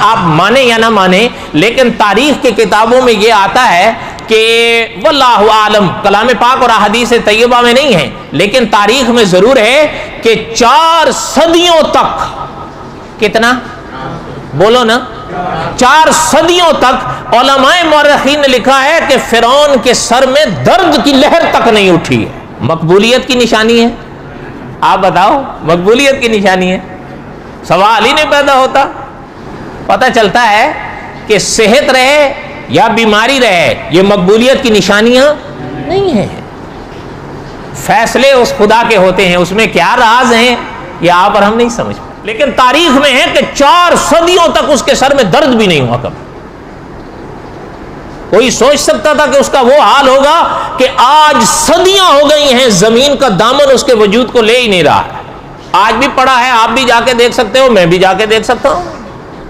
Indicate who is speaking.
Speaker 1: आप माने या ना माने, लेकिन तारीख की किताबों में यह आता है कि वल्लाहु आलम, कलाम पाक और अहदीस तैयबा में नहीं है, लेकिन तारीख में जरूर है कि 4 सदियों तक, कितना बोलो ना, 4 सदियों तक उलमाए मौरखीन ने लिखा है कि फिरौन के सर में दर्द की लहर तक नहीं उठी है। मकबूलियत की निशानी है। आप बताओ, मकबूलियत की निशानी है, सवाल ही नहीं पैदा होता। पता चलता है कि सेहत रहे या बीमारी रहे, ये मकबूलियत की निशानियां नहीं है। फैसले उस खुदा के होते हैं, उसमें क्या राज हैं ये आप और हम नहीं समझ पाते, लेकिन तारीख में है कि 4 सदियों तक उसके सर में दर्द भी नहीं हुआ कभी। कोई सोच सकता था कि उसका वो हाल होगा कि आज सदियां हो गई हैं, जमीन का दामन उसके वजूद को ले ही नहीं रहा है। आज भी पड़ा है, आप भी जाके देख सकते हो, मैं भी जाके देख सकता हूं।